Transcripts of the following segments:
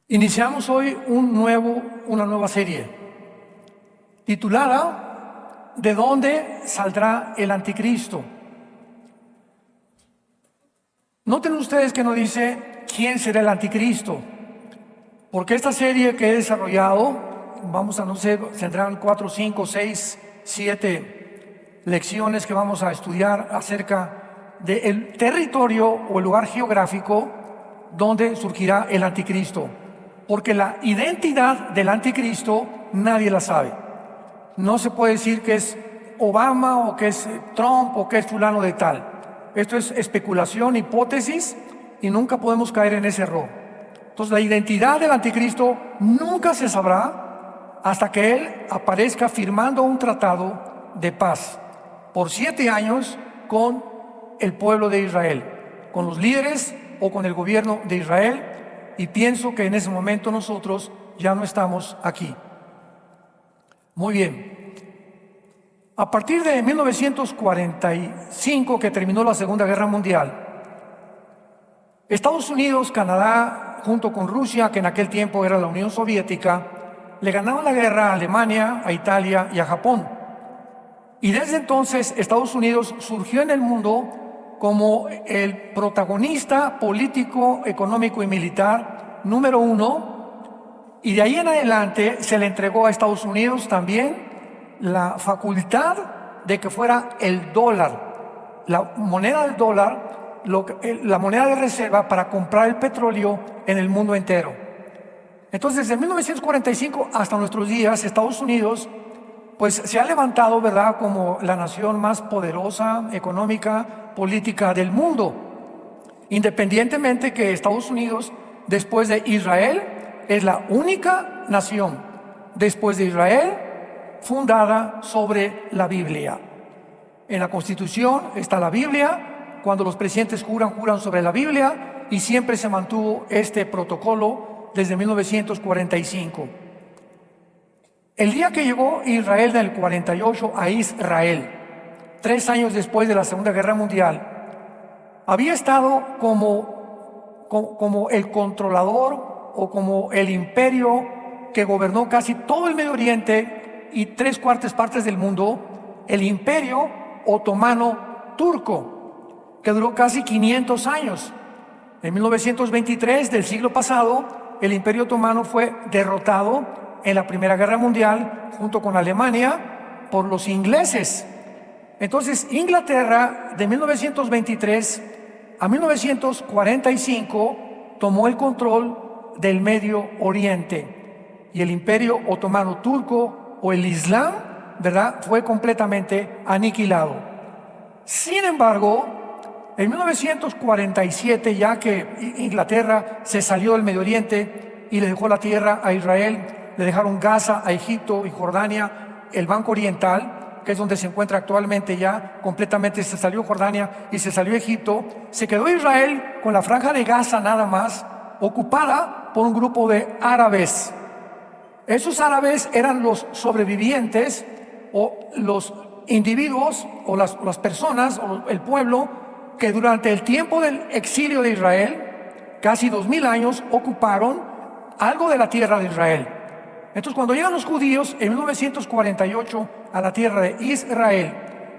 Iniciamos hoy una nueva serie titulada ¿De dónde saldrá el anticristo? Noten ustedes que no dice quién será el anticristo, porque esta serie que he desarrollado, no sé, tendrán 4, 5, 6, 7 lecciones que vamos a estudiar acerca del territorio o el lugar geográfico donde surgirá el anticristo. Porque la identidad del anticristo nadie la sabe. No se puede decir que es Obama o que es Trump o que es fulano de tal. Esto es especulación, hipótesis, y nunca podemos caer en ese error. Entonces la identidad del anticristo nunca se sabrá hasta que él aparezca firmando un tratado de paz por 7 años con el pueblo de Israel, con los líderes o con el gobierno de Israel. Y pienso que en ese momento nosotros ya no estamos aquí. Muy bien. A partir de 1945, que terminó la Segunda Guerra Mundial, Estados Unidos, Canadá, junto con Rusia, que en aquel tiempo era la Unión Soviética, le ganaron la guerra a Alemania, a Italia y a Japón. Y desde entonces Estados Unidos surgió en el mundo como el protagonista político, económico y militar número 1, y de ahí en adelante se le entregó a Estados Unidos también la facultad de que fuera el dólar, la moneda del dólar, la moneda de reserva para comprar el petróleo en el mundo entero. Entonces, desde 1945 hasta nuestros días, Estados Unidos pues se ha levantado, ¿verdad?, como la nación más poderosa, económica, política del mundo. Independientemente que Estados Unidos, después de Israel, es la única nación, después de Israel, fundada sobre la Biblia. En la Constitución está la Biblia. Cuando los presidentes juran sobre la Biblia, y siempre se mantuvo este protocolo desde 1945. El día que llegó Israel del 48 a Israel, 3 años después de la Segunda Guerra Mundial, había estado como el controlador o como el imperio que gobernó casi todo el Medio Oriente y 3/4 partes del mundo, el imperio otomano turco, que duró casi 500 años. En 1923 del siglo pasado, el imperio otomano fue derrotado en la Primera Guerra Mundial junto con Alemania por los ingleses. Entonces Inglaterra de 1923 a 1945 tomó el control del Medio Oriente, y el Imperio Otomano Turco o el Islam, ¿verdad?, fue completamente aniquilado. Sin embargo, en 1947, ya que Inglaterra se salió del Medio Oriente y le dejó la tierra a Israel, le dejaron Gaza a Egipto y Jordania, el Banco Oriental, que es donde se encuentra actualmente ya completamente, se salió Jordania y se salió Egipto, se quedó Israel con la franja de Gaza nada más, ocupada por un grupo de árabes. Esos árabes eran los sobrevivientes o los individuos o las personas o el pueblo que durante el tiempo del exilio de Israel, casi 2000 años, ocuparon algo de la tierra de Israel. Entonces, cuando llegan los judíos en 1948 a la tierra de Israel,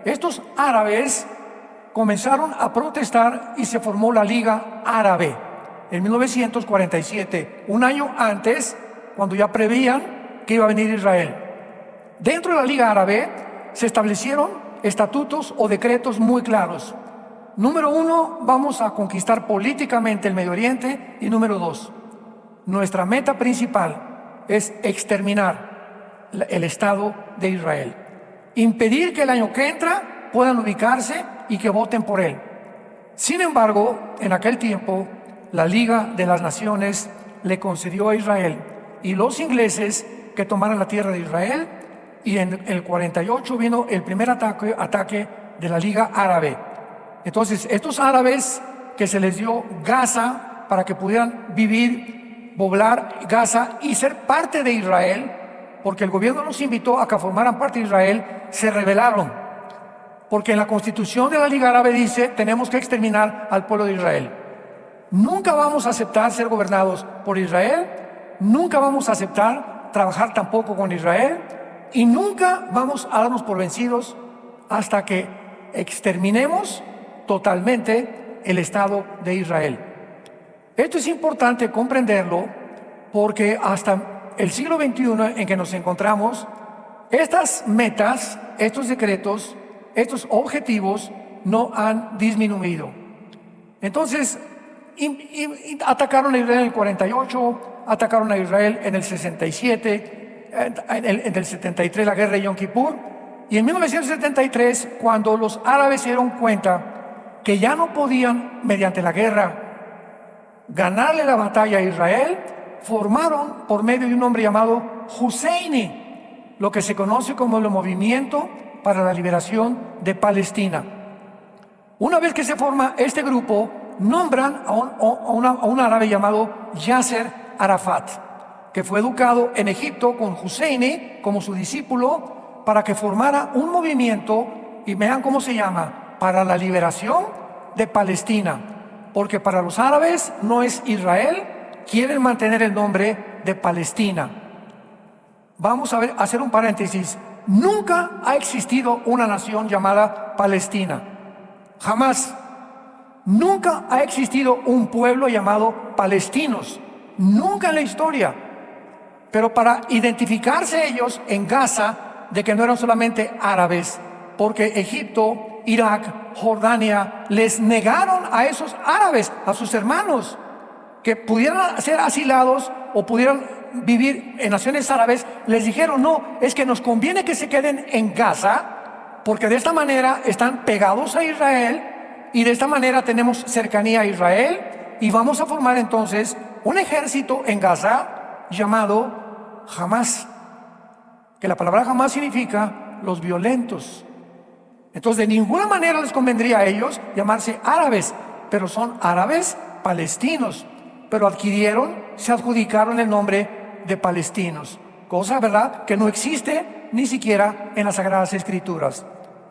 estos árabes comenzaron a protestar y se formó la Liga Árabe en 1947, un año antes, cuando ya prevían que iba a venir Israel. Dentro de la Liga Árabe se establecieron estatutos o decretos muy claros. Número 1, vamos a conquistar políticamente el Medio Oriente, y número 2, nuestra meta principal es exterminar el Estado de Israel, impedir que el año que entra puedan ubicarse y que voten por él. Sin embargo, en aquel tiempo, la Liga de las Naciones le concedió a Israel y los ingleses que tomaran la tierra de Israel, y en el 48 vino el primer ataque de la Liga Árabe. Entonces, estos árabes que se les dio Gaza para que pudieran vivir, poblar Gaza y ser parte de Israel, porque el gobierno los invitó a que formaran parte de Israel, se rebelaron, porque en la Constitución de la Liga Árabe dice: tenemos que exterminar al pueblo de Israel. Nunca vamos a aceptar ser gobernados por Israel Nunca vamos a aceptar trabajar tampoco con Israel y nunca vamos a darnos por vencidos hasta que exterminemos totalmente el Estado de Israel. Esto es importante comprenderlo porque hasta el siglo XXI en que nos encontramos, estas metas, estos decretos, estos objetivos no han disminuido. Entonces, atacaron a Israel en el 48, atacaron a Israel en el 67, en el 73 la guerra de Yom Kippur, y en 1973, cuando los árabes se dieron cuenta que ya no podían, mediante la guerra, ganarle la batalla a Israel, formaron por medio de un hombre llamado Husseini lo que se conoce como el Movimiento para la Liberación de Palestina. Una vez que se forma este grupo, nombran a un árabe llamado Yasser Arafat, que fue educado en Egipto con Husseini como su discípulo para que formara un movimiento, y vean cómo se llama, para la liberación de Palestina, porque para los árabes no es Israel, quieren mantener el nombre de Palestina. Vamos a hacer un paréntesis. Nunca ha existido una nación llamada Palestina, jamás. Nunca ha existido un pueblo llamado palestinos, nunca en la historia. Pero para identificarse ellos en Gaza de que no eran solamente árabes, porque Egipto, Irak, Jordania les negaron a esos árabes, a sus hermanos, que pudieran ser asilados o pudieran vivir en naciones árabes. Les dijeron: no, es que nos conviene que se queden en Gaza, porque de esta manera están pegados a Israel y de esta manera tenemos cercanía a Israel, y vamos a formar entonces un ejército en Gaza llamado Hamas, que la palabra Hamas significa los violentos. Entonces, de ninguna manera les convendría a ellos llamarse árabes, pero son árabes palestinos, pero se adjudicaron el nombre de palestinos, cosa, ¿verdad?, que no existe ni siquiera en las Sagradas Escrituras.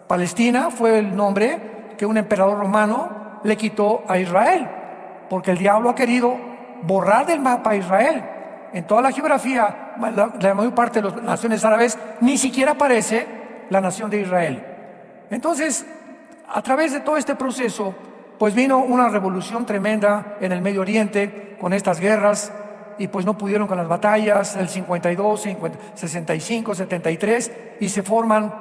Palestina fue el nombre que un emperador romano le quitó a Israel, porque el diablo ha querido borrar del mapa a Israel. En toda la geografía, la mayor parte de las naciones árabes, ni siquiera aparece la nación de Israel. Entonces, a través de todo este proceso, pues vino una revolución tremenda en el Medio Oriente con estas guerras, y pues no pudieron con las batallas, el 52, 65, 73, y se forman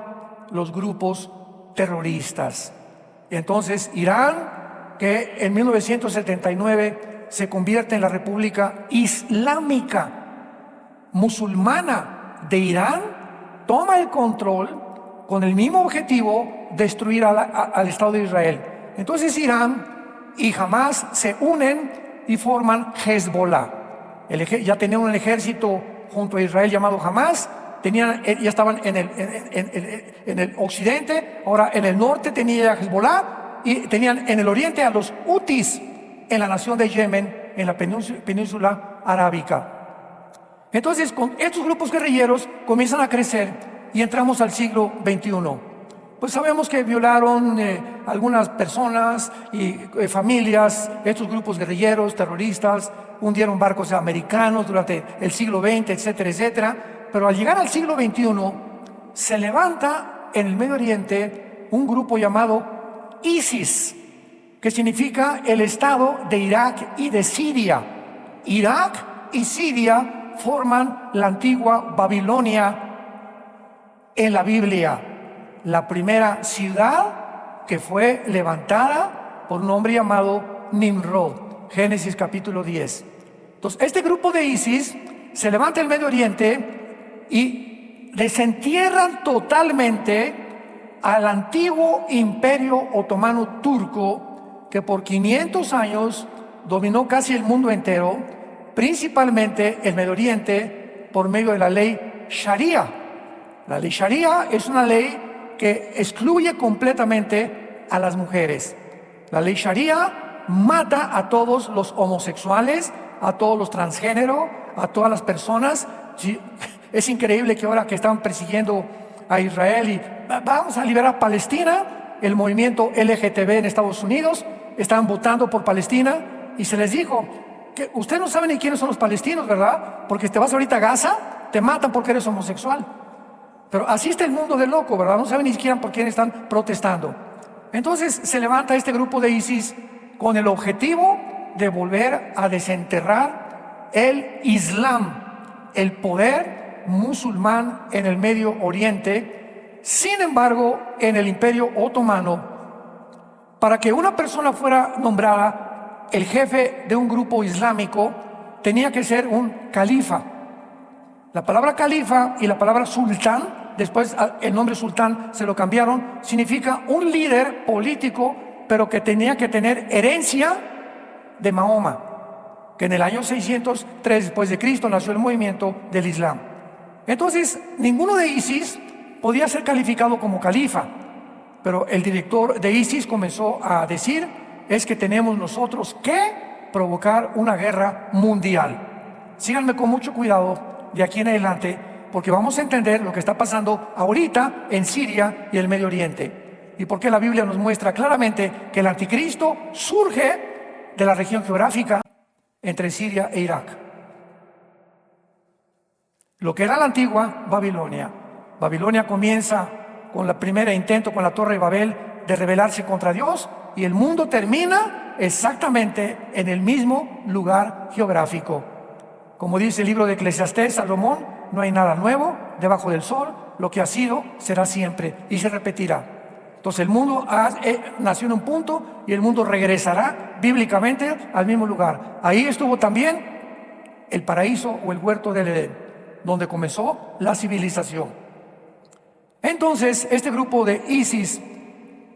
los grupos terroristas. Entonces, Irán, que en 1979 se convierte en la República Islámica Musulmana de Irán, toma el control con el mismo objetivo: destruir al Estado de Israel. Entonces Irán y Hamas se unen y forman Hezbollah. Ya tenían un ejército junto a Israel llamado Hamas, ya estaban en el occidente, ahora en el norte tenía Hezbollah, y tenían en el oriente a los Hutis en la nación de Yemen, en la península arábica. Entonces, con estos grupos guerrilleros comienzan a crecer y entramos al siglo XXI. Pues sabemos que violaron algunas personas y familias, estos grupos guerrilleros, terroristas, hundieron barcos americanos durante el siglo XX, etcétera, etcétera. Pero al llegar al siglo XXI, se levanta en el Medio Oriente un grupo llamado ISIS, que significa el Estado de Irak y de Siria. Irak y Siria forman la antigua Babilonia en la Biblia, la primera ciudad que fue levantada por un hombre llamado Nimrod, Génesis capítulo 10. Entonces, este grupo de ISIS se levanta en el Medio Oriente y desentierran totalmente al antiguo imperio otomano turco, que por 500 años dominó casi el mundo entero, principalmente el Medio Oriente, por medio de la ley Sharia. La ley Sharia es una ley que excluye completamente a las mujeres. La ley Sharia mata a todos los homosexuales, a todos los transgénero, a todas las personas. Sí, es increíble que ahora que están persiguiendo a Israel y vamos a liberar Palestina, el movimiento LGTB en Estados Unidos están votando por Palestina, y se les dijo: que usted no sabe ni quiénes son los palestinos, ¿verdad? Porque te vas ahorita a Gaza, te matan porque eres homosexual. Pero así está el mundo de loco, ¿verdad? No saben ni siquiera por quién están protestando. Entonces se levanta este grupo de ISIS con el objetivo de volver a desenterrar el Islam, el poder musulmán en el Medio Oriente. Sin embargo, en el Imperio Otomano, para que una persona fuera nombrada el jefe de un grupo islámico, tenía que ser un califa. La palabra califa y la palabra sultán, después el nombre sultán se lo cambiaron, significa un líder político, pero que tenía que tener herencia de Mahoma, que en el año 603 después de Cristo nació el movimiento del Islam. Entonces, ninguno de ISIS podía ser calificado como califa, pero el director de ISIS comenzó a decir, es que tenemos nosotros que provocar una guerra mundial. Síganme con mucho cuidado de aquí en adelante, porque vamos a entender lo que está pasando ahorita en Siria y el Medio Oriente, y porque la Biblia nos muestra claramente que el anticristo surge de la región geográfica entre Siria e Irak. Lo que era la antigua Babilonia. Babilonia comienza con el primer intento con la Torre de Babel de rebelarse contra Dios, y el mundo termina exactamente en el mismo lugar geográfico. Como dice el libro de Eclesiastés, Salomón, no hay nada nuevo debajo del sol, lo que ha sido será siempre y se repetirá. Entonces el mundo nació en un punto y el mundo regresará bíblicamente al mismo lugar. Ahí estuvo también el paraíso o el huerto del Edén, donde comenzó la civilización. Entonces este grupo de ISIS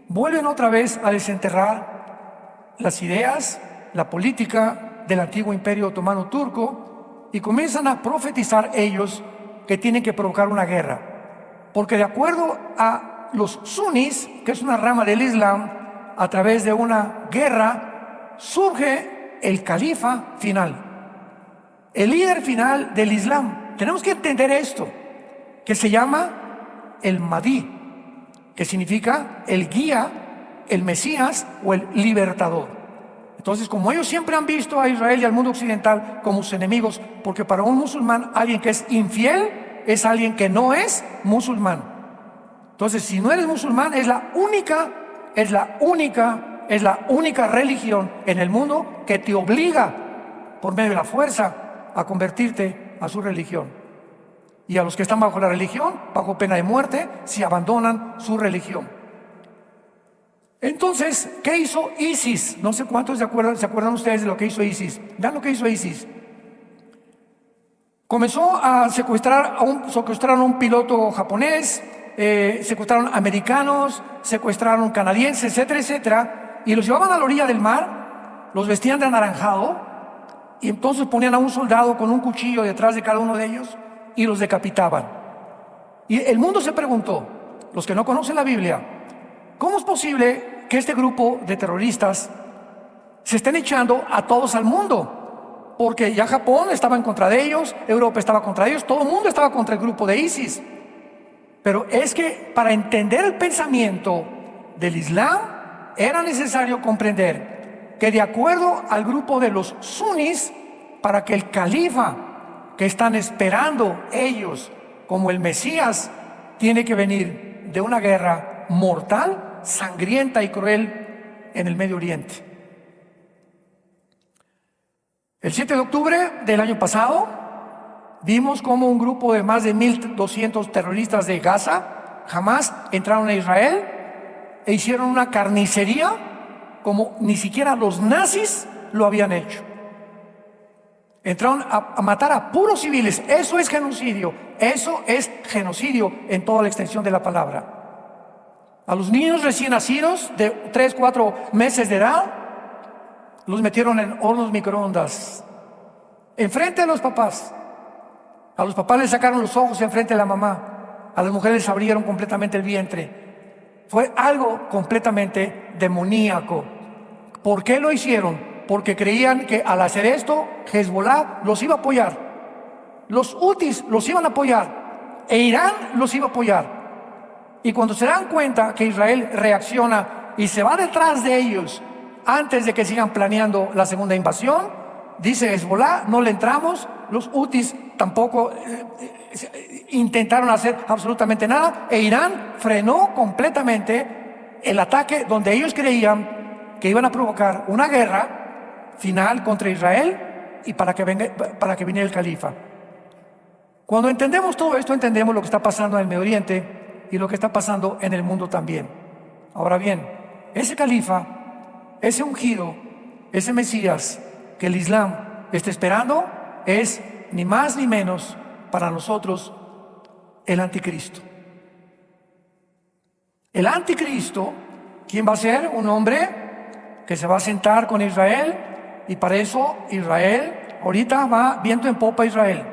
vuelven otra vez a desenterrar las ideas, la política del antiguo imperio otomano turco, y comienzan a profetizar ellos que tienen que provocar una guerra, porque de acuerdo a los sunnis, que es una rama del Islam, a través de una guerra surge el califa final, el líder final del Islam. Tenemos que entender esto, que se llama el Mahdi, que significa el guía, el Mesías o el libertador. Entonces, como ellos siempre han visto a Israel y al mundo occidental como sus enemigos, porque para un musulmán alguien que es infiel es alguien que no es musulmán. Entonces, si no eres musulmán, es la única religión en el mundo que te obliga por medio de la fuerza a convertirte a su religión. Y a los que están bajo la religión, bajo pena de muerte, si abandonan su religión. Entonces, ¿qué hizo ISIS? No sé cuántos se acuerdan ustedes de lo que hizo ISIS. Vean lo que hizo ISIS. Comenzó a secuestraron a un piloto japonés, secuestraron americanos, secuestraron canadienses, etcétera, etcétera, y los llevaban a la orilla del mar, los vestían de anaranjado, y entonces ponían a un soldado con un cuchillo detrás de cada uno de ellos y los decapitaban. Y el mundo se preguntó, los que no conocen la Biblia, ¿cómo es posible que este grupo de terroristas se estén echando a todos al mundo? Porque ya Japón estaba en contra de ellos, Europa estaba contra ellos, todo el mundo estaba contra el grupo de ISIS. Pero es que para entender el pensamiento del Islam era necesario comprender que de acuerdo al grupo de los sunnis, para que el califa que están esperando ellos como el Mesías tiene que venir de una guerra mortal, sangrienta y cruel en el Medio Oriente. El 7 de octubre del año pasado vimos cómo un grupo de más de 1,200 terroristas de Gaza, Hamas, entraron a Israel e hicieron una carnicería como ni siquiera los nazis lo habían hecho. Entraron a matar a puros civiles. Eso es genocidio. Eso es genocidio en toda la extensión de la palabra. A los niños recién nacidos de 3, 4 meses de edad los metieron en hornos microondas enfrente de los papás. A los papás les sacaron los ojos enfrente de la mamá. A las mujeres les abrieron completamente el vientre. Fue algo completamente demoníaco. ¿Por qué lo hicieron? Porque creían que al hacer esto Hezbollah los iba a apoyar, los hutis los iban a apoyar e Irán los iba a apoyar. Y cuando se dan cuenta que Israel reacciona y se va detrás de ellos antes de que sigan planeando la segunda invasión, dice Hezbolá, no le entramos. Los hutis tampoco intentaron hacer absolutamente nada. E Irán frenó completamente el ataque donde ellos creían que iban a provocar una guerra final contra Israel y para que viniera el califa. Cuando entendemos todo esto, entendemos lo que está pasando en el Medio Oriente y lo que está pasando en el mundo también. Ahora bien, ese califa, ese ungido, ese Mesías que el Islam está esperando, es ni más ni menos para nosotros el anticristo. El anticristo, ¿quién va a ser? Un hombre que se va a sentar con Israel, y para eso Israel, ahorita va viento en popa Israel,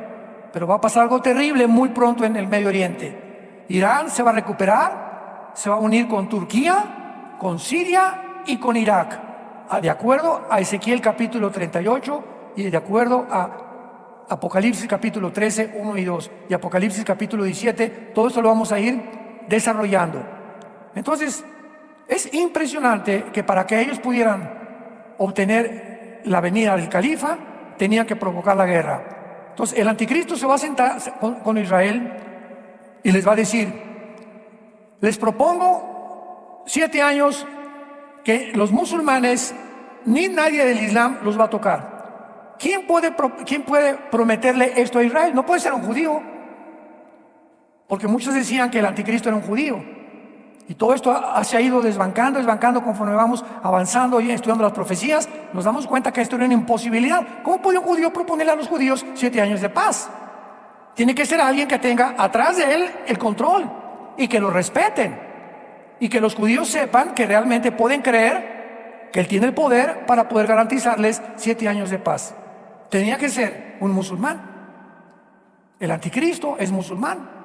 pero va a pasar algo terrible muy pronto en el Medio Oriente. Irán se va a recuperar, se va a unir con Turquía, con Siria y con Irak, de acuerdo a Ezequiel capítulo 38 y de acuerdo a Apocalipsis capítulo 13, 1 y 2 y Apocalipsis capítulo 17. Todo esto lo vamos a ir desarrollando. Entonces, es impresionante que para que ellos pudieran obtener la venida del califa, tenían que provocar la guerra. Entonces, el anticristo se va a sentar con Israel y les va a decir: les propongo 7 años que los musulmanes ni nadie del Islam los va a tocar. ¿Quién puede prometerle esto a Israel? No puede ser un judío, porque muchos decían que el anticristo era un judío. Y todo esto se ha ido desbancando conforme vamos avanzando y estudiando las profecías. Nos damos cuenta que esto era una imposibilidad. ¿Cómo puede un judío proponerle a los judíos 7 años de paz? Tiene que ser alguien que tenga atrás de él el control y que lo respeten, y que los judíos sepan que realmente pueden creer que él tiene el poder para poder garantizarles 7 años de paz. Tenía que ser un musulmán. El anticristo es musulmán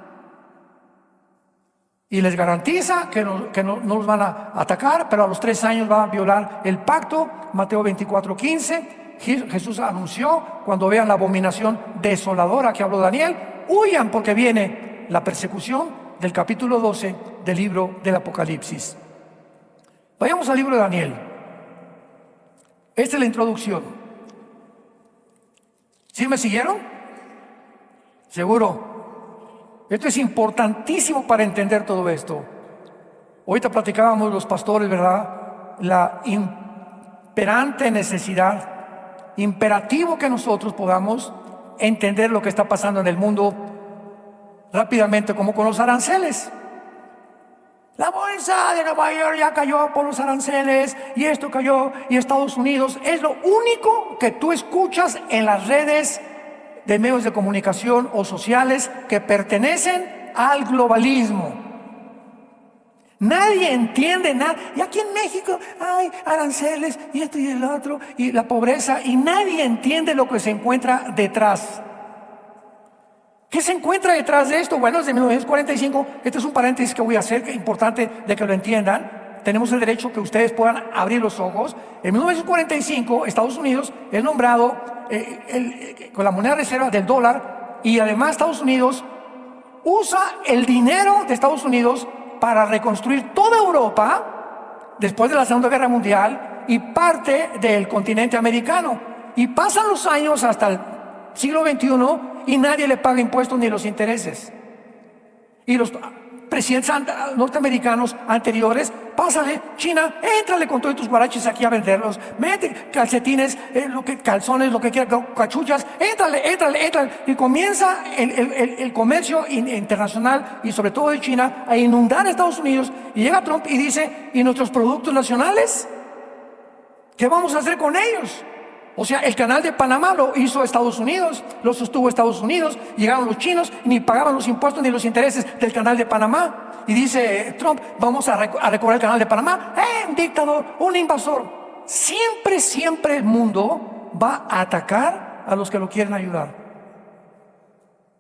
y les garantiza que no los van a atacar, pero a los 3 años van a violar el pacto. Mateo 24:15. Jesús anunció: cuando vean la abominación desoladora que habló Daniel, huyan, porque viene la persecución, del capítulo 12 del libro del Apocalipsis. Vayamos al libro de Daniel. Esta es la introducción. ¿Sí me siguieron? ¿Seguro? Esto es importantísimo para entender todo esto. Ahorita platicábamos los pastores, ¿verdad? La imperante necesidad, imperativo que nosotros podamos entender lo que está pasando en el mundo rápidamente, como con los aranceles. La bolsa de Nueva York ya cayó por los aranceles, y esto cayó, y Estados Unidos. Es lo único que tú escuchas en las redes de medios de comunicación o sociales que pertenecen al globalismo. Nadie entiende nada. Y aquí en México hay aranceles y esto y el otro, y la pobreza, y nadie entiende lo que se encuentra detrás. ¿Qué se encuentra detrás de esto? Bueno, desde 1945, este es un paréntesis que voy a hacer, que es importante de que lo entiendan. Tenemos el derecho que ustedes puedan abrir los ojos. En 1945, Estados Unidos es nombrado con la moneda reserva del dólar, y además Estados Unidos usa el dinero de Estados Unidos para reconstruir toda Europa después de la Segunda Guerra Mundial y parte del continente americano. Y pasan los años hasta el siglo XXI y nadie le paga impuestos ni los intereses. Y los presidentes norteamericanos anteriores: pásale, China, éntrale con todos tus guaraches aquí a venderlos, mete calcetines, calzones, lo que quieras, cachuchas, éntrale. Y comienza el comercio internacional, y sobre todo de China, a inundar a Estados Unidos. Y llega Trump y dice: ¿y nuestros productos nacionales? ¿Qué vamos a hacer con ellos? O sea, el canal de Panamá lo hizo Estados Unidos, lo sostuvo Estados Unidos. Llegaron los chinos y ni pagaban los impuestos ni los intereses del canal de Panamá. Y dice Trump: vamos a recobrar el canal de Panamá. Un dictador, un invasor. Siempre el mundo va a atacar a los que lo quieren ayudar.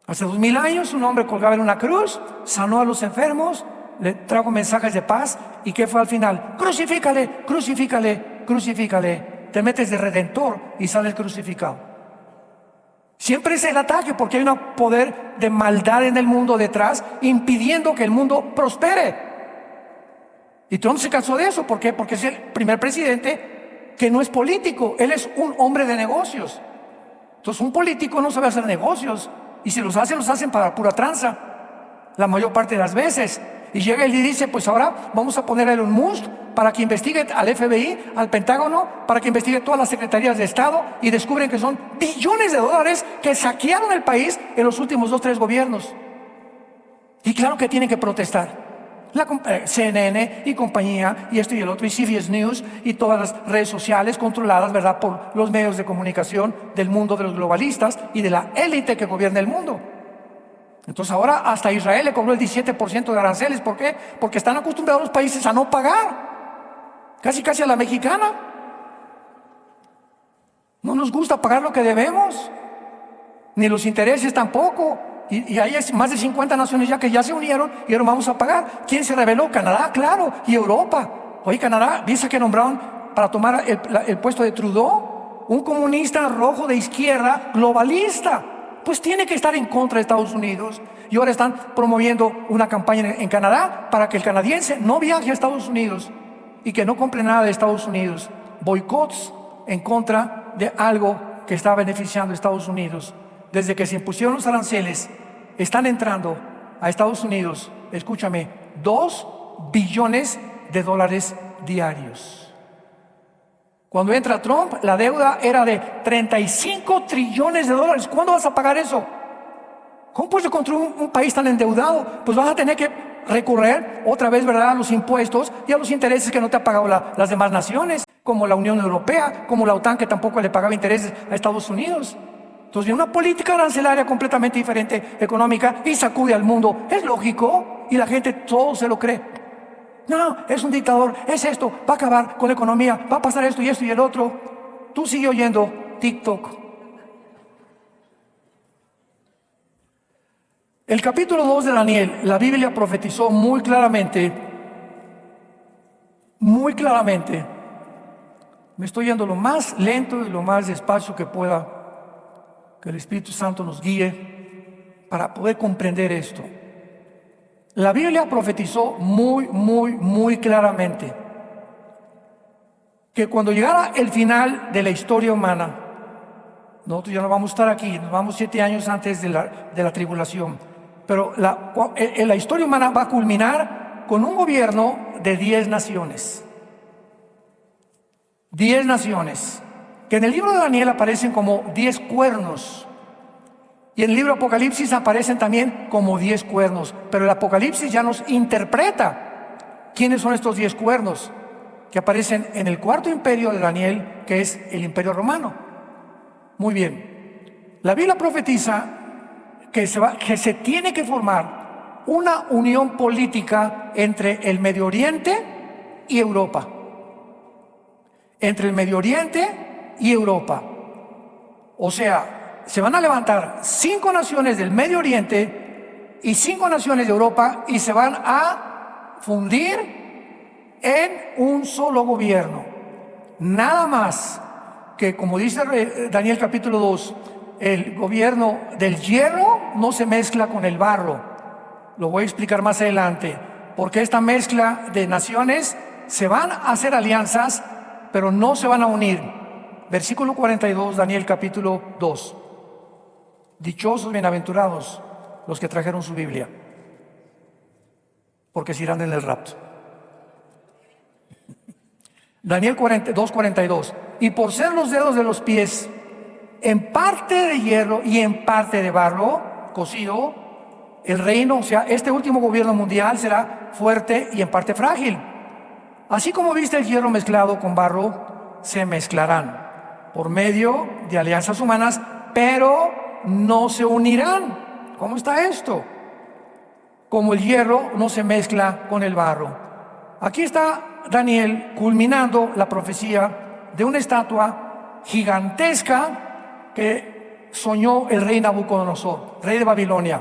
Hace 2000 años un hombre colgaba en una cruz, sanó a los enfermos, le trajo mensajes de paz. ¿Y qué fue al final? Crucifícale, crucifícale, crucifícale. Te metes de redentor y sales crucificado. Siempre es el ataque, porque hay un poder de maldad en el mundo detrás, impidiendo que el mundo prospere. Y Trump se cansó de eso. ¿Por qué? Porque es el primer presidente que no es político. Él es un hombre de negocios. Entonces un político no sabe hacer negocios, y si los hacen para pura tranza, la mayor parte de las veces. Y llega él y dice, pues ahora vamos a poner a Elon Musk para que investigue al FBI, al Pentágono, para que investigue todas las secretarías de Estado, y descubren que son billones de dólares que saquearon el país en los últimos 2 o 3 gobiernos. Y claro que tienen que protestar. CNN y compañía, y esto y el otro, y CBS News, y todas las redes sociales controladas, ¿verdad?, por los medios de comunicación del mundo de los globalistas y de la élite que gobierna el mundo. Entonces ahora hasta Israel le cobró el 17% de aranceles. ¿Por qué? Porque están acostumbrados los países a no pagar, casi a la mexicana. No nos gusta pagar lo que debemos, ni los intereses tampoco. Y hay más de 50 naciones ya que ya se unieron y ahora vamos a pagar. ¿Quién se rebeló? Canadá, claro, y Europa. Oye, Canadá, ¿viste que nombraron para tomar el puesto de Trudeau? Un comunista rojo de izquierda, globalista. Pues tiene que estar en contra de Estados Unidos. Y ahora están promoviendo una campaña en Canadá para que el canadiense no viaje a Estados Unidos y que no compre nada de Estados Unidos. Boicots en contra de algo que está beneficiando a Estados Unidos. Desde que se impusieron los aranceles, están entrando a Estados Unidos, escúchame, 2 billones de dólares diarios. Cuando entra Trump, la deuda era de 35 trillones de dólares. ¿Cuándo vas a pagar eso? ¿Cómo puedes construir un país tan endeudado? Pues vas a tener que recurrir otra vez, ¿verdad?, a los impuestos y a los intereses que no te han pagado las demás naciones, como la Unión Europea, como la OTAN, que tampoco le pagaba intereses a Estados Unidos. Entonces viene una política arancelaria completamente diferente, económica, y sacude al mundo. Es lógico, y la gente todo se lo cree. No, es un dictador, es esto, va a acabar con la economía, va a pasar esto y el otro. Tú sigue oyendo TikTok. El capítulo 2 de Daniel, la Biblia profetizó muy claramente, me estoy yendo lo más lento y lo más despacio que pueda, que el Espíritu Santo nos guíe para poder comprender esto. La Biblia profetizó muy claramente que cuando llegara el final de la historia humana, nosotros ya no vamos a estar aquí, nos vamos 7 años antes de la tribulación, pero la historia humana va a culminar con un gobierno de 10 naciones. 10 naciones, que en el libro de Daniel aparecen como 10 cuernos, y en el libro de Apocalipsis aparecen también como 10 cuernos, pero el Apocalipsis ya nos interpreta quiénes son estos 10 cuernos que aparecen en el 4.º imperio de Daniel, que es el Imperio Romano. Muy bien, la Biblia profetiza que se tiene que formar una unión política entre el Medio Oriente y Europa. Entre el Medio Oriente y Europa. O sea, se van a levantar 5 naciones del Medio Oriente y 5 naciones de Europa, y se van a fundir en un solo gobierno. Nada más que, como dice Daniel capítulo 2, el gobierno del hierro no se mezcla con el barro. Lo voy a explicar más adelante, porque esta mezcla de naciones se van a hacer alianzas, pero no se van a unir. Versículo 42, Daniel capítulo 2. Dichosos, bienaventurados los que trajeron su Biblia, porque se irán en el rapto. Daniel 2:42. Y por ser los dedos de los pies en parte de hierro y en parte de barro cocido, el reino, o sea, este último gobierno mundial, será fuerte y en parte frágil. Así como viste el hierro mezclado con barro, se mezclarán por medio de alianzas humanas, pero no se unirán. ¿Cómo está esto? Como el hierro no se mezcla con el barro. Aquí está Daniel culminando la profecía de una estatua gigantesca que soñó el rey Nabucodonosor, rey de Babilonia.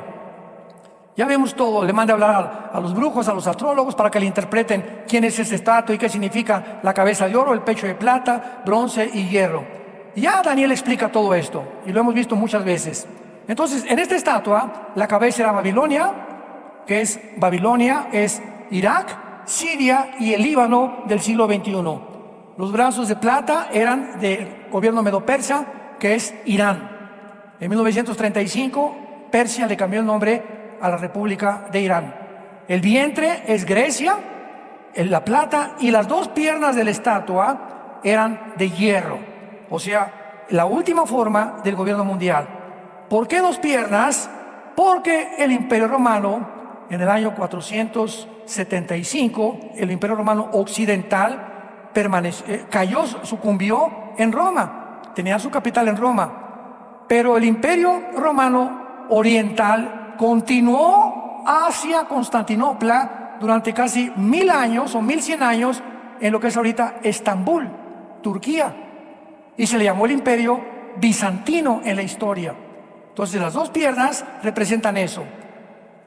Ya vemos todo, le manda a hablar a los brujos, a los astrólogos, para que le interpreten quién es ese estatua y qué significa la cabeza de oro, el pecho de plata, bronce y hierro. Y ya Daniel explica todo esto, y lo hemos visto muchas veces. Entonces, en esta estatua, la cabeza era Babilonia, Babilonia es Irak, Siria y el Líbano del siglo XXI. Los brazos de plata eran del gobierno medo-persa, que es Irán. En 1935, Persia le cambió el nombre a la República de Irán. El vientre es Grecia, la plata, y las dos piernas de la estatua eran de hierro. O sea, la última forma del gobierno mundial. ¿Por qué dos piernas? Porque el Imperio Romano, en el año 475, el Imperio Romano occidental cayó, sucumbió en Roma. Tenía su capital en Roma. Pero el Imperio Romano oriental continuó hacia Constantinopla durante casi 1000 años o 1100 años en lo que es ahorita Estambul, Turquía. Y se le llamó el Imperio Bizantino en la historia. Entonces las dos piernas representan eso.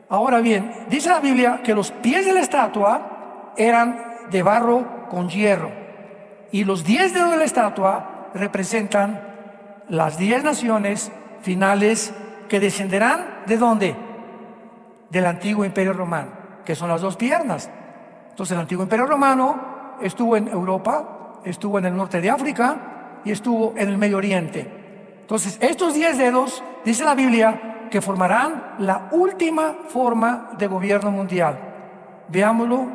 Ahora bien, dice la Biblia que los pies de la estatua eran de barro con hierro. Y los 10 dedos de la estatua representan las 10 naciones finales que descenderán ¿de dónde? Del antiguo Imperio Romano, que son las dos piernas. Entonces el antiguo Imperio Romano estuvo en Europa, estuvo en el norte de África y estuvo en el Medio Oriente. Entonces estos 10 dedos, dice la Biblia, que formarán la última forma de gobierno mundial. Veámoslo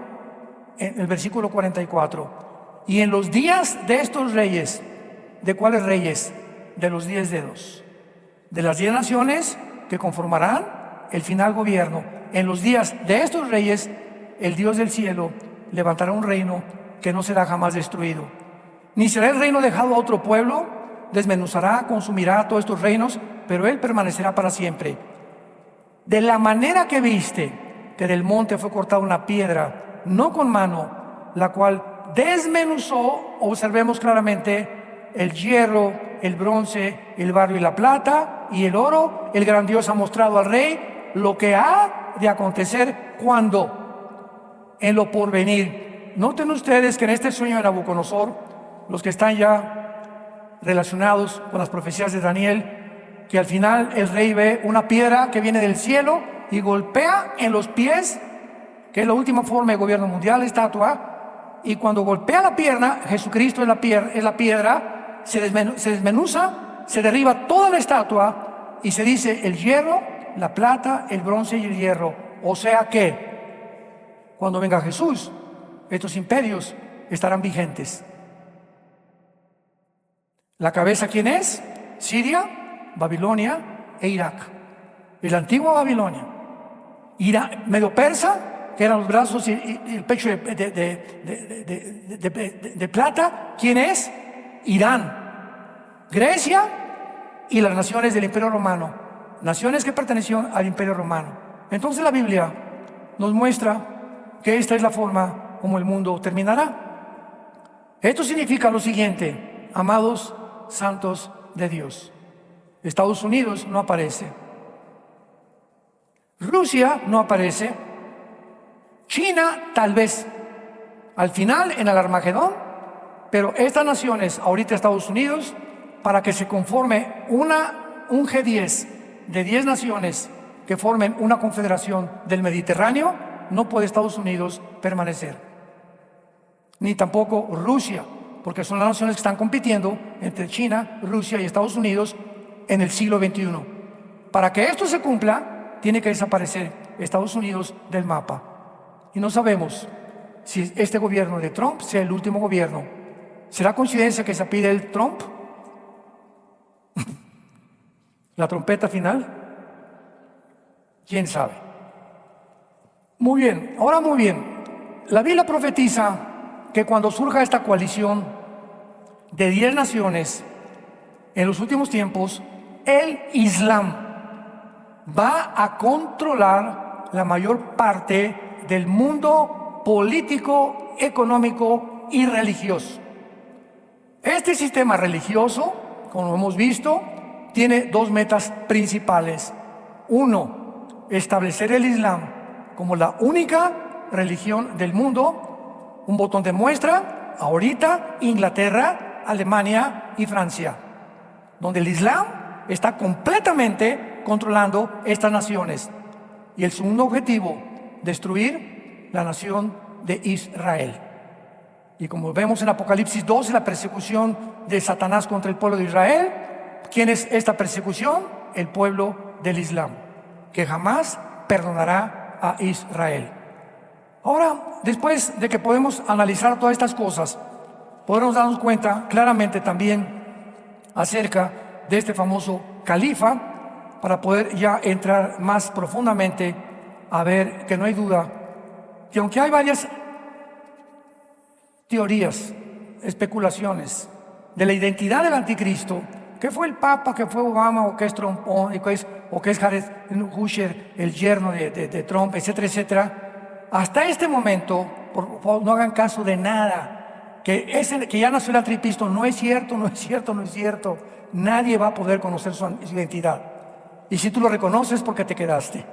en el versículo 44. Y en los días de estos reyes, ¿de cuáles reyes? De los 10 dedos, de las 10 naciones que conformarán el final gobierno. En los días de estos reyes, el Dios del cielo levantará un reino que no será jamás destruido, ni será el reino dejado a otro pueblo. Desmenuzará, consumirá todos estos reinos, pero él permanecerá para siempre. De la manera que viste que del monte fue cortada una piedra, no con mano, la cual desmenuzó, observemos claramente, el hierro, el bronce, el barro y la plata y el oro. El gran Dios ha mostrado al rey lo que ha de acontecer cuando, en lo porvenir. Noten ustedes que en este sueño de Nabucodonosor, los que están ya relacionados con las profecías de Daniel, que al final el rey ve una piedra que viene del cielo y golpea en los pies, que es la última forma de gobierno mundial, estatua, y cuando golpea la pierna, Jesucristo es la piedra, se desmenuza, se derriba toda la estatua y se dice el hierro, la plata, el bronce y el hierro. O sea que cuando venga Jesús, estos imperios estarán vigentes. ¿La cabeza quién es? Siria, Babilonia e Irak. La antigua Babilonia. Irak, medio persa, que eran los brazos y el pecho de plata. ¿Quién es? Irán. Grecia y las naciones del Imperio Romano. Naciones que pertenecieron al Imperio Romano. Entonces la Biblia nos muestra que esta es la forma como el mundo terminará. Esto significa lo siguiente, amados santos de Dios. Estados Unidos no aparece, Rusia no aparece, China tal vez al final en el Armagedón, pero estas naciones, ahorita Estados Unidos, para que se conforme un G10 de 10 naciones que formen una confederación del Mediterráneo, no puede Estados Unidos permanecer, ni tampoco Rusia, porque son las naciones que están compitiendo entre China, Rusia y Estados Unidos en el siglo XXI. Para que esto se cumpla, tiene que desaparecer Estados Unidos del mapa. Y no sabemos si este gobierno de Trump sea el último gobierno. ¿Será coincidencia que se pide el Trump? ¿La trompeta final? ¿Quién sabe? Muy bien, ahora muy bien. La Biblia profetiza que cuando surja esta coalición de 10 naciones en los últimos tiempos, el Islam va a controlar la mayor parte del mundo político, económico y religioso. Este sistema religioso, como hemos visto, tiene dos metas principales. Uno, establecer el Islam como la única religión del mundo. Un botón de muestra, ahorita Inglaterra, Alemania y Francia, donde el Islam está completamente controlando estas naciones. Y el segundo objetivo, destruir la nación de Israel. Y como vemos en Apocalipsis 12, la persecución de Satanás contra el pueblo de Israel. ¿Quién es esta persecución? el pueblo del Islam, que jamás perdonará a Israel. Ahora, después de que podemos analizar todas estas cosas, podemos darnos cuenta claramente también acerca de este famoso califa, para poder ya entrar más profundamente a ver que no hay duda que aunque hay varias teorías, especulaciones de la identidad del anticristo, que fue el Papa, que fue Obama, o que es Trump, o que es Jared Kushner, el yerno de Trump, etcétera, etcétera, hasta este momento, por favor, no hagan caso de nada, que ya nació el anticristo, no es cierto, no es cierto, no es cierto. Nadie va a poder conocer su identidad. Y si tú lo reconoces, porque te quedaste.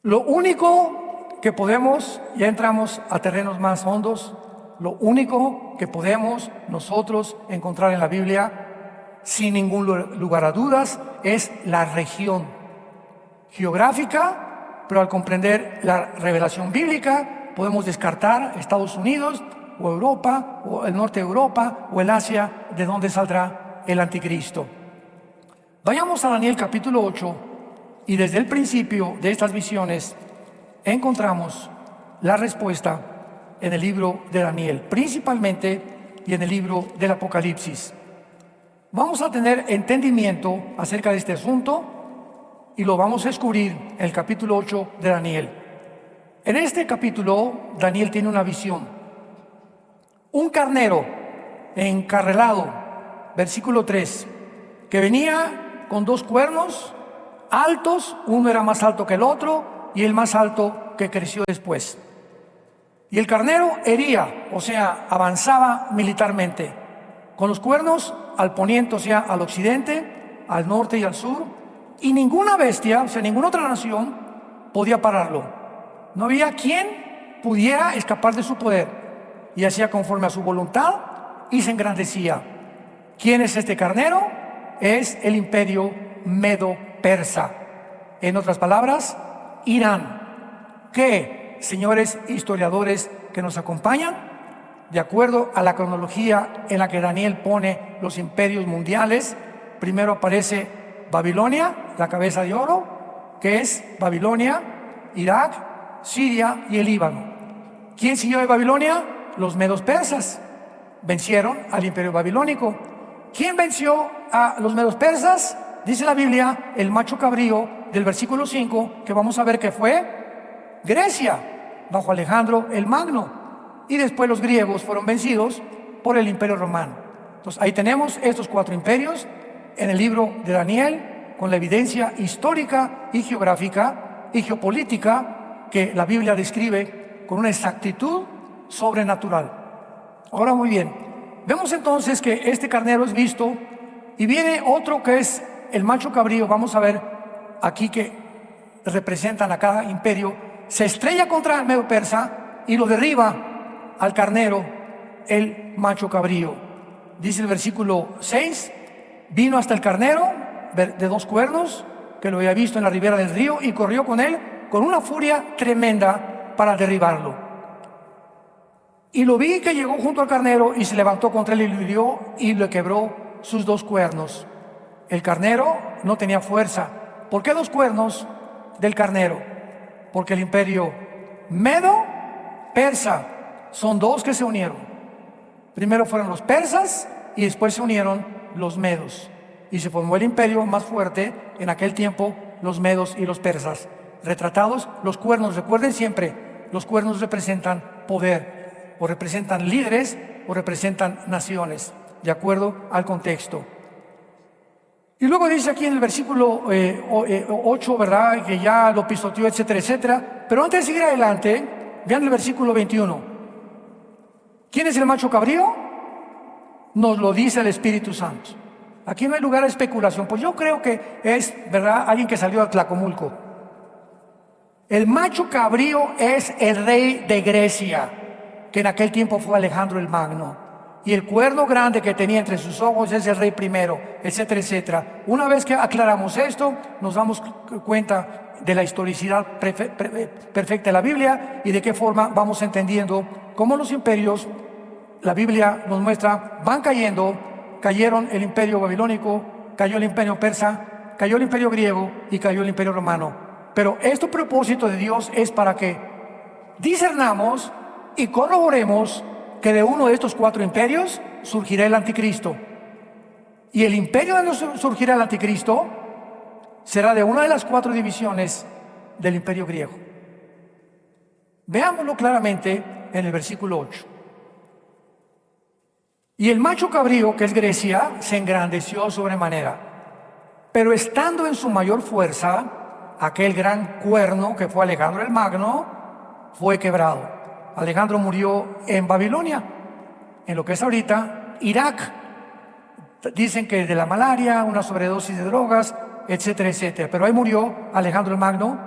Lo único que podemos, ya entramos a terrenos más hondos, lo único que podemos nosotros encontrar en la Biblia, sin ningún lugar a dudas, es la región geográfica, pero al comprender la revelación bíblica, podemos descartar Estados Unidos, o Europa, o el norte de Europa, o el Asia, de donde saldrá el anticristo. Vayamos a Daniel capítulo 8, y desde el principio de estas visiones encontramos la respuesta en el libro de Daniel, principalmente, y en el libro del Apocalipsis. Vamos a tener entendimiento acerca de este asunto y lo vamos a descubrir en el capítulo 8 de Daniel. En este capítulo, Daniel tiene una visión. Un carnero encarrelado, versículo 3, que venía con dos cuernos altos, uno era más alto que el otro, y el más alto que creció después. Y el carnero hería, o sea, avanzaba militarmente, con los cuernos al poniente, o sea, al occidente, al norte y al sur, y ninguna bestia, o sea, ninguna otra nación podía pararlo. No había quien pudiera escapar de su poder, y hacía conforme a su voluntad y se engrandecía. ¿Quién es este carnero? Es el imperio medo-persa. En otras palabras, Irán. ¿Qué, señores historiadores que nos acompañan? De acuerdo a la cronología en la que Daniel pone los imperios mundiales, primero aparece Babilonia, la cabeza de oro, que es Babilonia, Irak, Siria y el Líbano. ¿Quién siguió de Babilonia? Los medos persas. Vencieron al imperio babilónico. ¿Quién venció a los medos persas? Dice la Biblia, el macho cabrío del versículo 5, que vamos a ver que fue Grecia, bajo Alejandro el Magno. Y después los griegos fueron vencidos por el imperio romano. Entonces ahí tenemos estos cuatro imperios en el libro de Daniel, con la evidencia histórica y geográfica y geopolítica que la Biblia describe con una exactitud sobrenatural. Ahora, muy bien, vemos entonces que este carnero es visto y viene otro que es el macho cabrío. Vamos a ver aquí que representan a cada imperio. Se estrella contra el medo persa y lo derriba al carnero, el macho cabrío. Dice el versículo 6, vino hasta el carnero de dos cuernos, que lo había visto en la ribera del río, y corrió con él con una furia tremenda para derribarlo. Y lo vi que llegó junto al carnero y se levantó contra él y lo hirió y le quebró sus dos cuernos. El carnero no tenía fuerza. ¿Por qué dos cuernos del carnero? Porque el imperio medo-persa son dos que se unieron. Primero fueron los persas y después se unieron los medos. Y se formó el imperio más fuerte en aquel tiempo, los medos y los persas. Retratados los cuernos, recuerden siempre, los cuernos representan poder, o representan líderes, o representan naciones, de acuerdo al contexto. Y luego dice aquí en el versículo 8, ¿verdad?, que ya lo pisoteó, etcétera, etcétera. Pero antes de seguir adelante, vean el versículo 21. ¿Quién es el macho cabrío? Nos lo dice el Espíritu Santo. Aquí no hay lugar a especulación, pues yo creo que es, ¿verdad?, alguien que salió de Tlacomulco. El macho cabrío es el rey de Grecia, que en aquel tiempo fue Alejandro el Magno. Y el cuerno grande que tenía entre sus ojos es el rey primero, etcétera, etcétera. Una vez que aclaramos esto, nos damos cuenta de la historicidad perfecta de la Biblia y de qué forma vamos entendiendo cómo los imperios, la Biblia nos muestra, van cayendo cayeron el imperio babilónico, cayó el imperio persa, cayó el imperio griego y cayó el imperio romano. Pero este propósito de Dios es para que discernamos y corroboremos que de uno de estos 4 imperios surgirá el anticristo. Y el imperio donde surgirá el anticristo será de una de las 4 divisiones del imperio griego. Veámoslo claramente en el versículo 8. Y el macho cabrío, que es Grecia, se engrandeció sobremanera, pero estando en su mayor fuerza, aquel gran cuerno que fue Alejandro el Magno fue quebrado. Alejandro murió en Babilonia, en lo que es ahorita Irak. Dicen que de la malaria, una sobredosis de drogas, etcétera, etcétera. Pero ahí murió Alejandro el Magno,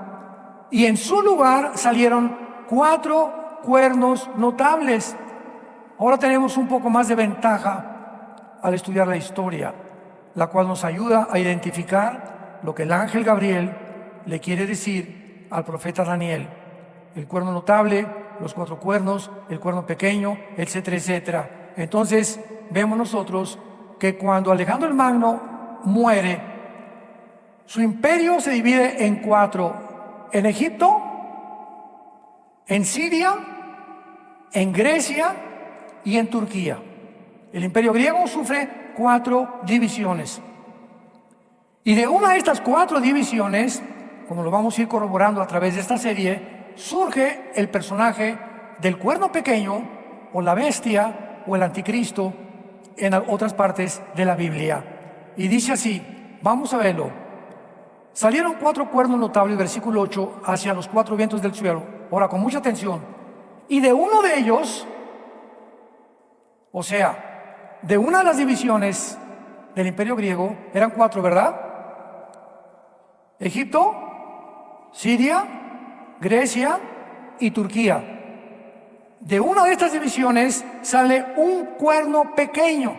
y en su lugar salieron 4 cuernos notables. Ahora tenemos un poco más de ventaja al estudiar la historia, la cual nos ayuda a identificar lo que el ángel Gabriel le quiere decir al profeta Daniel. El cuerno notable, los 4 cuernos, el cuerno pequeño, etcétera, etcétera. Entonces vemos nosotros que cuando Alejandro el Magno muere, su imperio se divide en 4: en Egipto, en Siria, en Grecia y en Turquía. El imperio griego sufre 4 divisiones. Y de una de estas 4 divisiones, como lo vamos a ir corroborando a través de esta serie, surge el personaje del cuerno pequeño, o la bestia, o el anticristo, en otras partes de la Biblia. Y dice así, vamos a verlo. Salieron 4 cuernos notables, versículo 8, hacia los 4 vientos del cielo. Ahora, con mucha atención. Y de uno de ellos, o sea, de una de las divisiones del imperio griego, eran 4, ¿verdad? Egipto, Siria, Grecia y Turquía. De una de estas divisiones sale un cuerno pequeño.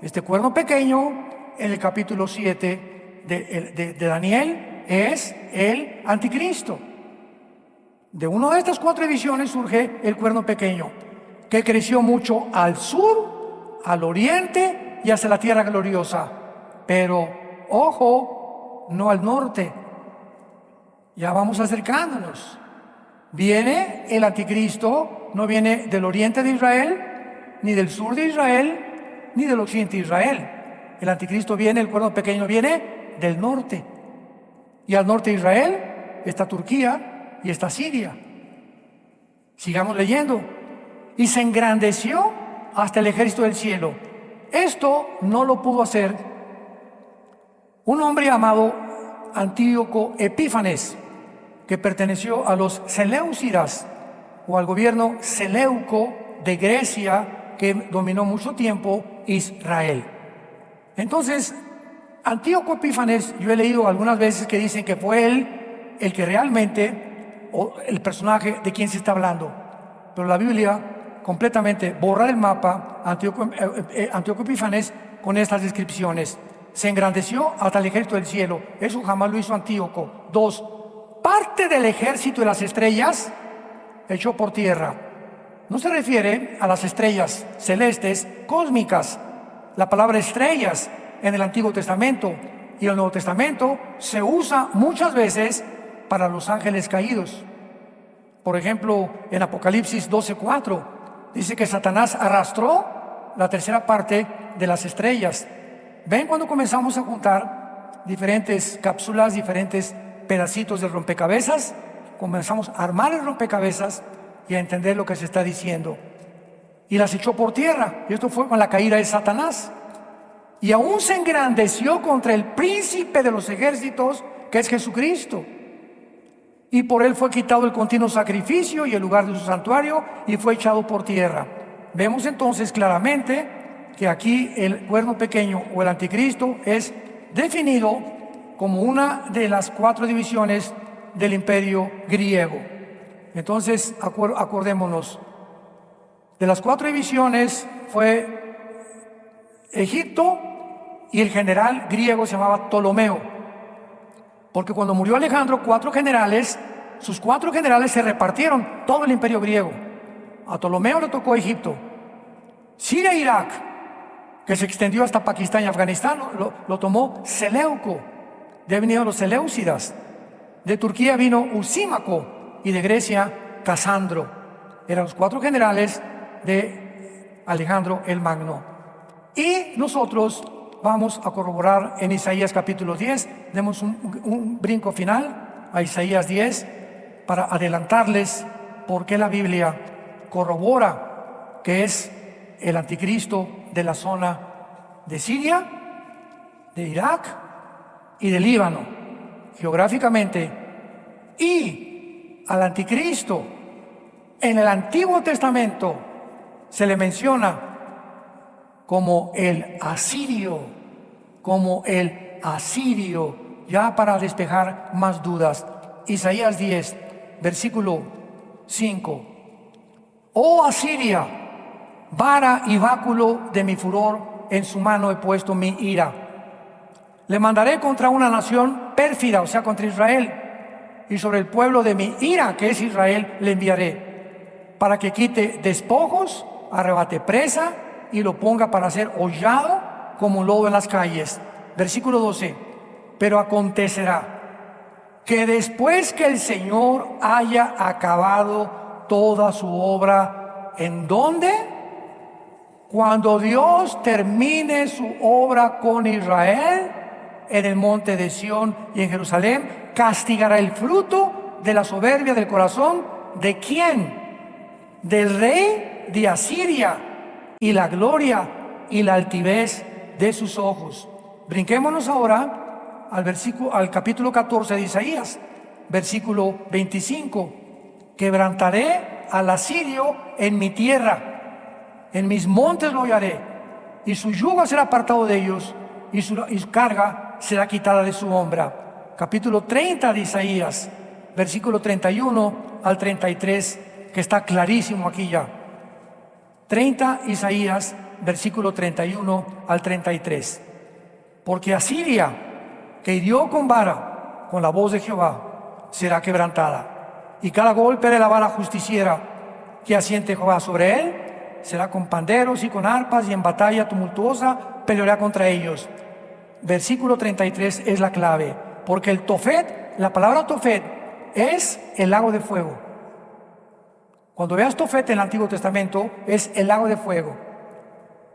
Este cuerno pequeño, en el capítulo 7 de Daniel, es el anticristo. De una de estas 4 divisiones surge el cuerno pequeño, que creció mucho al sur, al oriente y hacia la tierra gloriosa. Pero, ojo, no al norte. Ya vamos acercándonos. Viene el anticristo, no viene del oriente de Israel, ni del sur de Israel, ni del occidente de Israel. El anticristo viene, el cuerno pequeño viene del norte. Y al norte de Israel está Turquía y está Siria. Sigamos leyendo. Y se engrandeció hasta el ejército del cielo. Esto no lo pudo hacer un hombre llamado Antíoco Epífanes, que perteneció a los Seleucidas, o al gobierno seleuco de Grecia, que dominó mucho tiempo Israel. Entonces, Antíoco Epífanes, yo he leído algunas veces que dicen que fue él el que realmente, o el personaje de quien se está hablando, pero la Biblia completamente borra el mapa Antíoco Epífanes con estas descripciones. Se engrandeció hasta el ejército del cielo. Eso jamás lo hizo Antíoco. 2. Parte del ejército de las estrellas echó por tierra. No se refiere a las estrellas celestes cósmicas. La palabra estrellas en el Antiguo Testamento y el Nuevo Testamento se usa muchas veces para los ángeles caídos. Por ejemplo, en Apocalipsis 12:4 dice que Satanás arrastró la tercera parte de las estrellas. ¿Ven cuando comenzamos a juntar diferentes cápsulas, diferentes pedacitos de rompecabezas? Comenzamos a armar el rompecabezas y a entender lo que se está diciendo. Y las echó por tierra. Y esto fue con la caída de Satanás. Y aún se engrandeció contra el príncipe de los ejércitos, que es Jesucristo. Y por él fue quitado el continuo sacrificio y el lugar de su santuario, y fue echado por tierra. Vemos entonces claramente que aquí el cuerno pequeño o el anticristo es definido como una de las 4 divisiones del imperio griego. Entonces, acordémonos, de las 4 divisiones fue Egipto, y el general griego se llamaba Ptolomeo, porque cuando murió Alejandro, 4 generales, sus 4 generales se repartieron todo el imperio griego. A Ptolomeo le tocó Egipto, Siria e Irak, que se extendió hasta Pakistán y Afganistán, lo tomó Seleuco. De ahí vinieron los Seleucidas. De Turquía vino Usímaco y de Grecia Casandro. Eran los 4 generales de Alejandro el Magno. Y nosotros vamos a corroborar en Isaías capítulo 10. Demos un brinco final a Isaías 10 para adelantarles por qué la Biblia corrobora que es el anticristo de la zona de Siria, de Irak y del Líbano, geográficamente. Y al anticristo en el Antiguo Testamento se le menciona como el asirio, ya para despejar más dudas. Isaías 10, versículo 5. Oh Asiria, vara y báculo de mi furor, en su mano he puesto mi ira. Le mandaré contra una nación pérfida, o sea, contra Israel, y sobre el pueblo de mi ira, que es Israel, le enviaré, para que quite despojos, arrebate presa y lo ponga para ser hollado como un lobo en las calles. Versículo 12. Pero acontecerá que después que el Señor haya acabado toda su obra, ¿en dónde? Cuando Dios termine su obra con Israel, en el monte de Sión y en Jerusalén, castigará el fruto de la soberbia del corazón. ¿De quién? Del rey de Asiria, y la gloria y la altivez de sus ojos. Brinquémonos ahora al capítulo 14 de Isaías, versículo 25. Quebrantaré al asirio en mi tierra, en mis montes lo hallaré, y su yugo será apartado de ellos, y su carga será quitada de su hombra. Capítulo 30 de Isaías, versículo 31 al 33, que está clarísimo aquí ya. 30 Isaías, versículo 31 al 33. Porque Asiria, que hirió con vara, con la voz de Jehová, será quebrantada, y cada golpe de la vara justiciera que asiente Jehová sobre él, será con panderos y con arpas, y en batalla tumultuosa peleará contra ellos. Versículo 33 es la clave, porque el Tofet, la palabra Tofet, es el lago de fuego. Cuando veas Tofet en el Antiguo Testamento, es el lago de fuego.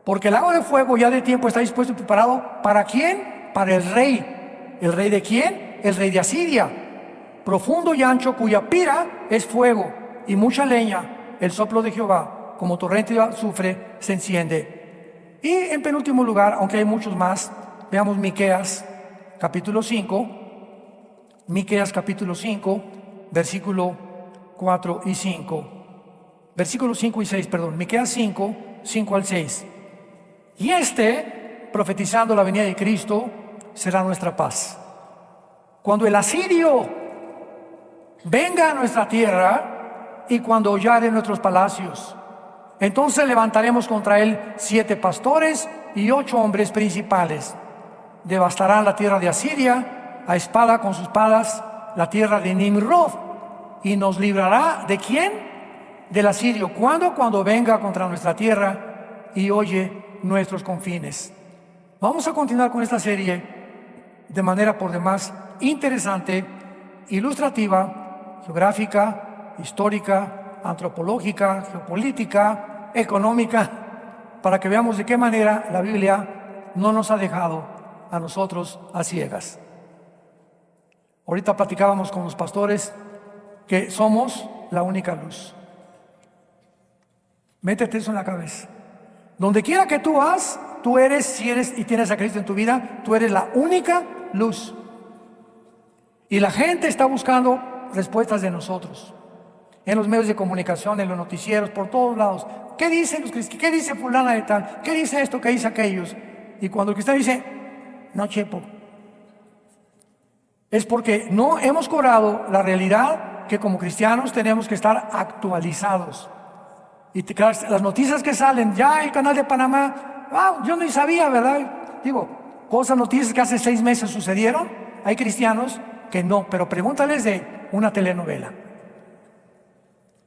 Porque el lago de fuego ya de tiempo está dispuesto y preparado. ¿Para quién? Para el rey. ¿El rey de quién? El rey de Asiria. Profundo y ancho, cuya pira es fuego y mucha leña. El soplo de Jehová, como torrente de azufre, se enciende. Y en penúltimo lugar, aunque hay muchos más, veamos Miqueas capítulo 5. Miqueas capítulo 5, versículo 4 y 5. Versículos 5 y 6, perdón. Miqueas 5, 5 al 6. Y profetizando la venida de Cristo, será nuestra paz. Cuando el asirio venga a nuestra tierra y cuando hollare nuestros palacios, entonces levantaremos contra él 7 pastores y 8 hombres principales. Devastarán la tierra de Asiria a espada con sus espadas, la tierra de Nimrod, y nos librará ¿de quién? Del asirio. ¿Cuándo? Cuando venga contra nuestra tierra y oye nuestros confines. Vamos a continuar con esta serie de manera por demás interesante, ilustrativa, geográfica, histórica, antropológica, geopolítica, económica, para que veamos de qué manera la Biblia no nos ha dejado a nosotros a ciegas. Ahorita platicábamos con los pastores que somos la única luz. Métete eso en la cabeza. Donde quiera que tú vas, tú eres, si eres y tienes a Cristo en tu vida, tú eres la única luz. Y la gente está buscando respuestas de nosotros. En los medios de comunicación, en los noticieros, por todos lados. ¿Qué dicen los cristianos? ¿Qué dice fulana de tal? ¿Qué dice esto? ¿Qué dice aquellos? Y cuando el cristiano dice, no, chepo, es porque no hemos cobrado la realidad que como cristianos tenemos que estar actualizados. Y las noticias que salen, ya el canal de Panamá, yo no sabía, ¿verdad? Digo, noticias que hace 6 meses sucedieron. Hay cristianos que no, pero pregúntales de una telenovela.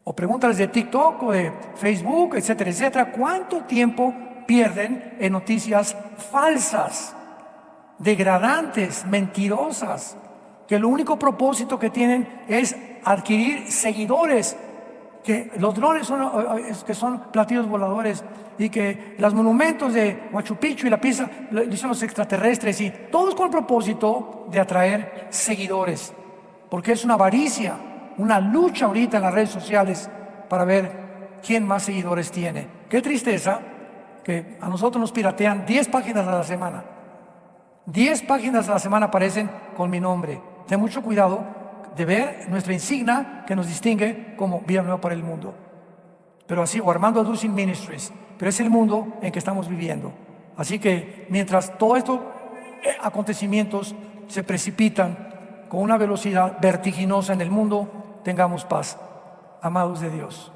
O pregúntales de TikTok o de Facebook, etcétera, etcétera. ¿Cuánto tiempo pierden en noticias falsas, degradantes, mentirosas, que el único propósito que tienen es adquirir seguidores, que los drones son platillos voladores, y que los monumentos de Machu Picchu y la Pisa lo hicieron los extraterrestres, y todos con el propósito de atraer seguidores, porque es una avaricia, una lucha ahorita en las redes sociales para ver quién más seguidores tiene. Qué tristeza que a nosotros nos piratean 10 páginas a la semana. 10 páginas a la semana aparecen con mi nombre. Ten mucho cuidado de ver nuestra insignia que nos distingue como Vida Nueva para el Mundo. Pero así, o Armando Adusing Ministries. Pero es el mundo en que estamos viviendo. Así que mientras todos estos acontecimientos se precipitan con una velocidad vertiginosa en el mundo, tengamos paz, amados de Dios.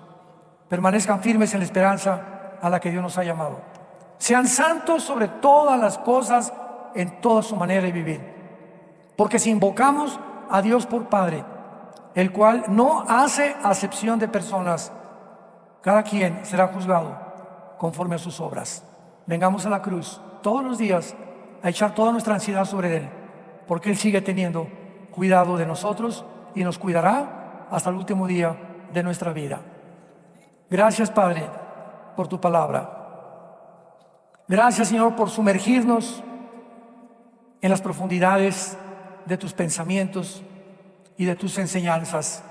Permanezcan firmes en la esperanza a la que Dios nos ha llamado. Sean santos sobre todas las cosas, en toda su manera de vivir. Porque si invocamos a Dios por Padre, el cual no hace acepción de personas, cada quien será juzgado conforme a sus obras. Vengamos a la cruz todos los días a echar toda nuestra ansiedad sobre Él, porque Él sigue teniendo cuidado de nosotros y nos cuidará hasta el último día de nuestra vida. Gracias, Padre, por tu palabra. Gracias, Señor, por sumergirnos en las profundidades de tus pensamientos y de tus enseñanzas.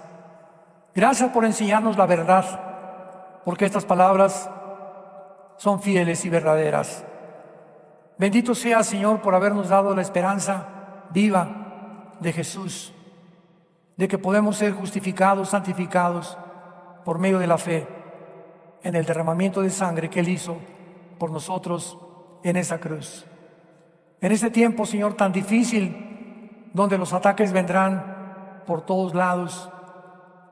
Gracias por enseñarnos la verdad, porque estas palabras son fieles y verdaderas. Bendito sea, Señor, por habernos dado la esperanza viva de Jesús, de que podemos ser justificados, santificados por medio de la fe en el derramamiento de sangre que Él hizo por nosotros en esa cruz. En este tiempo, Señor, tan difícil, donde los ataques vendrán por todos lados,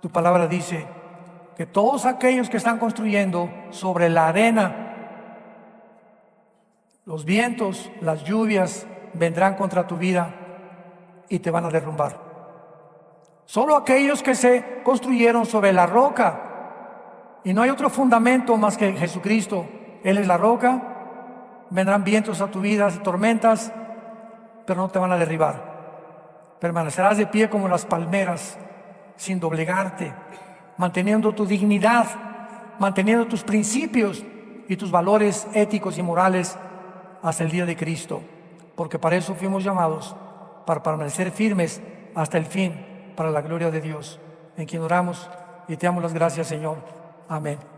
tu palabra dice que todos aquellos que están construyendo sobre la arena, los vientos, las lluvias vendrán contra tu vida y te van a derrumbar. Solo aquellos que se construyeron sobre la roca, y no hay otro fundamento más que Jesucristo, Él es la roca, vendrán vientos a tu vida y tormentas, pero no te van a derribar. Permanecerás de pie como las palmeras, sin doblegarte, manteniendo tu dignidad, manteniendo tus principios y tus valores éticos y morales hasta el día de Cristo, porque para eso fuimos llamados, para permanecer firmes hasta el fin, para la gloria de Dios, en quien oramos y te damos las gracias, Señor. Amén.